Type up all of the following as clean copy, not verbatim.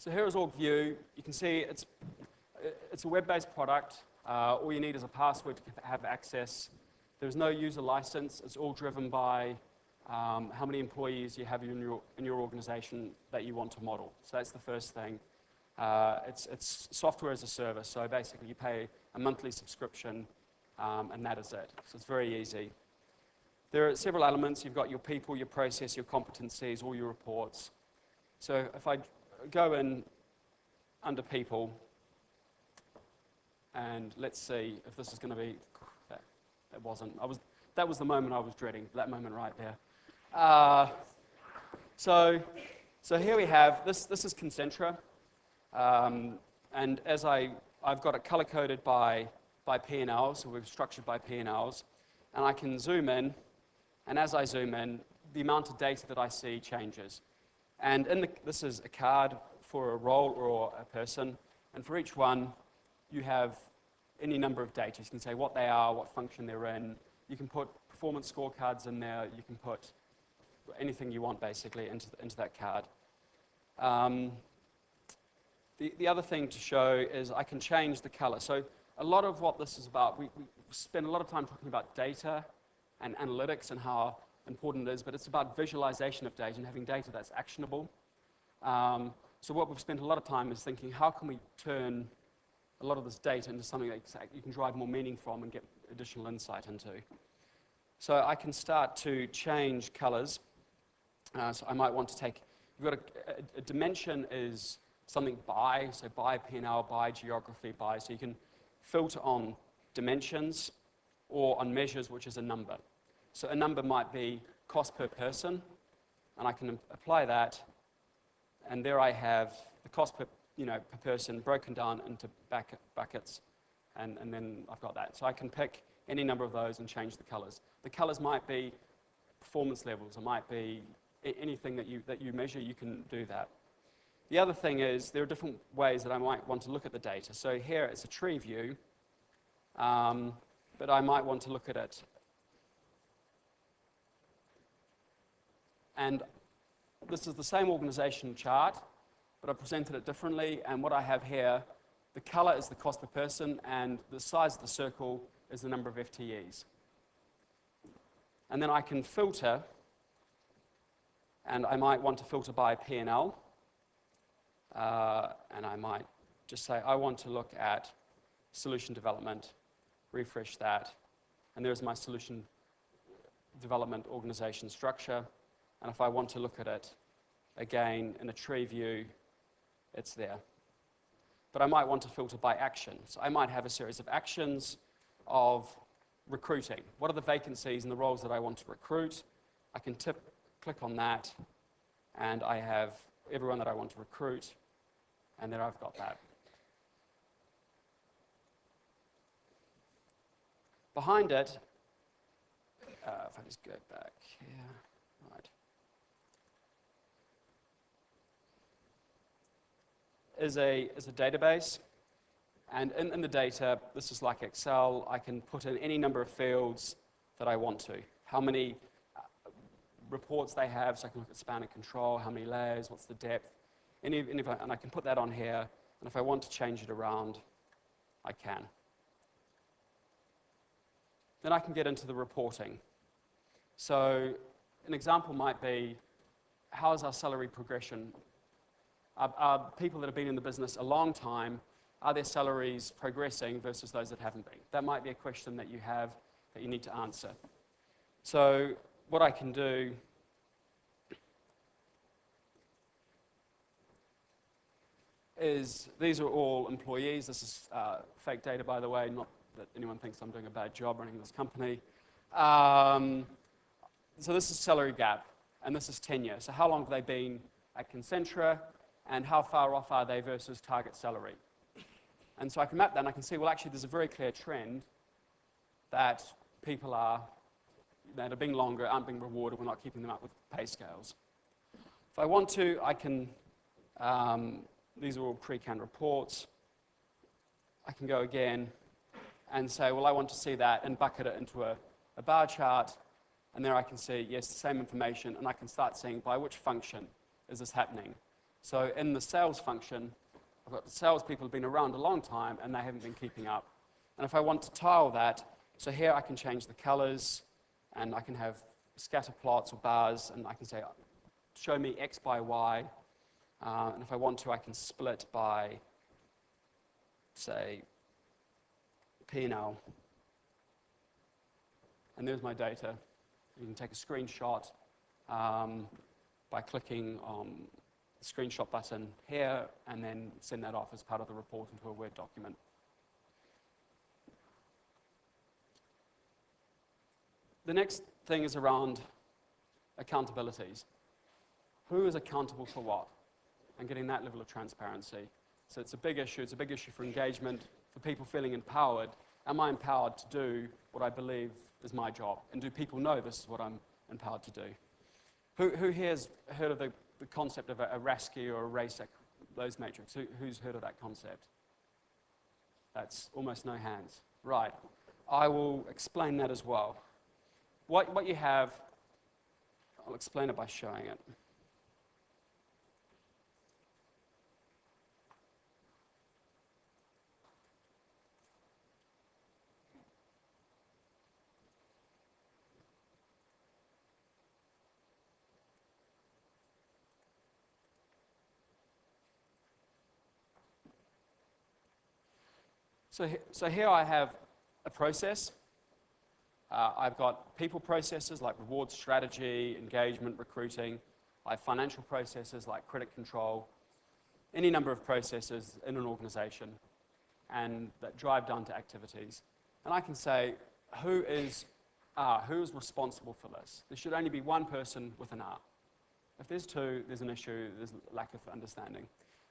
So here is OrgVue. You can see it's a web-based product. All you need is a password to have access. There's no user license. It's all driven by how many employees you have in your organization that you want to model. So that's the first thing. It's software as a service. So basically, you pay a monthly subscription, and that is it. So it's very easy. There are several elements. You've got your people, your process, your competencies, all your reports. So if I go in under people, and let's see if this is going to be, that wasn't, that was the moment I was dreading, that moment right there. So here we have, this is Concentra, and as I've got it color-coded by P&Ls, so we've structured by P&Ls, and I can zoom in, and as I zoom in, the amount of data that I see changes. And this is a card for a role or a person, and for each one, you have any number of data. You can say what they are, what function they're in. You can put performance scorecards in there. You can put anything you want, basically, into that card. The other thing to show is I can change the color. So a lot of what this is about, we spend a lot of time talking about data and analytics and how important it is, but it's about visualization of data and having data that's actionable. So what we've spent a lot of time is thinking, how can we turn a lot of this data into something that you can drive more meaning from and get additional insight into. So I can start to change colors. So I might want to take, you've got a dimension is something by, so by P&L, by geography, by, so you can filter on dimensions or on measures, which is a number. So a number might be cost per person, and I can apply that, and there I have the cost per person broken down into buckets, and then I've got that. So I can pick any number of those and change the colors. The colors might be performance levels, it might be anything that you measure, you can do that. The other thing is there are different ways that I might want to look at the data. So here it's a tree view, but I might want to look at it. And this is the same organization chart, but I presented it differently, and what I have here, the color is the cost per person, and the size of the circle is the number of FTEs. And then I can filter, and I might want to filter by P&L, and I might just say, I want to look at solution development, refresh that, and there's my solution development organization structure, and if I want to look at it again in a tree view, it's there. But I might want to filter by action. So I might have a series of actions of recruiting. What are the vacancies and the roles that I want to recruit? I can click on that, and I have everyone that I want to recruit, and there I've got that. Behind it, if I just go back here, right. Is a database, and in the data, this is like Excel, I can put in any number of fields that I want to. How many reports they have, so I can look at span and control, how many layers, what's the depth, and I can put that on here, and if I want to change it around, I can. Then I can get into the reporting. So an example might be, how is our salary progression? Are people that have been in the business a long time, are their salaries progressing versus those that haven't been? That might be a question that you have that you need to answer. So what I can do is, these are all employees. This is fake data, by the way, not that anyone thinks I'm doing a bad job running this company. So this is salary gap, and this is tenure. So how long have they been at Concentra? And how far off are they versus target salary? And so I can map that, and I can see, well, actually, there's a very clear trend that people that are being longer aren't being rewarded. We're not keeping them up with pay scales. If I want to, I can, these are all pre-canned reports. I can go again and say, well, I want to see that and bucket it into a bar chart, and there I can see, yes, the same information, and I can start seeing by which function is this happening. So in the sales function, I've got the salespeople who've been around a long time and they haven't been keeping up. And if I want to tile that, so here I can change the colors and I can have scatter plots or bars, and I can say, show me X by Y. And if I want to, I can split by, say, P&L. And there's my data. You can take a screenshot by clicking on the screenshot button here and then send that off as part of the report into a Word document. The next thing is around accountabilities. Who is accountable for what? And getting that level of transparency. So it's a big issue. It's a big issue for engagement, for people feeling empowered. Am I empowered to do what I believe is my job? And do people know this is what I'm empowered to do? Who here has heard of the concept of a RASCI or a RACE, those matrix? Who's heard of that concept? That's almost no hands. Right. I will explain that as well. What you have, I'll explain it by showing it. So here I have a process. I've got people processes like reward strategy, engagement, recruiting. I have financial processes like credit control, any number of processes in an organization, and that drive down to activities. And I can say, who is responsible for this? There should only be one person with an R. If there's two, there's an issue, there's a lack of understanding.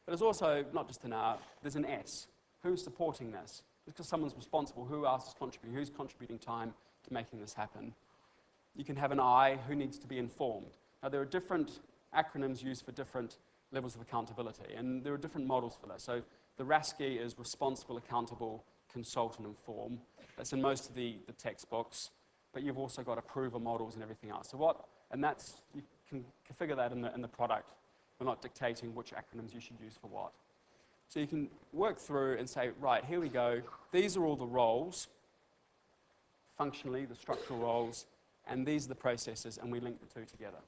But there's also not just an R, there's an S. Who's supporting this? Because someone's responsible, who else is contributing? Who's contributing time to making this happen? You can have an I, who needs to be informed. Now, there are different acronyms used for different levels of accountability, and there are different models for that. So the RASCI is responsible, accountable, consult, and inform. That's in most of the textbooks, but you've also got approver models and everything else. And that's, you can configure that in the product. We're not dictating which acronyms you should use for what. So you can work through and say, right, here we go. These are all the roles, functionally, the structural roles, and these are the processes, and we link the two together.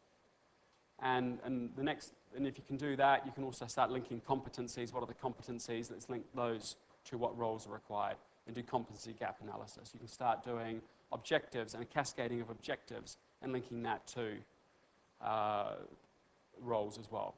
And if you can do that, you can also start linking competencies. What are the competencies? Let's link those to what roles are required and do competency gap analysis. You can start doing objectives and a cascading of objectives and linking that to roles as well.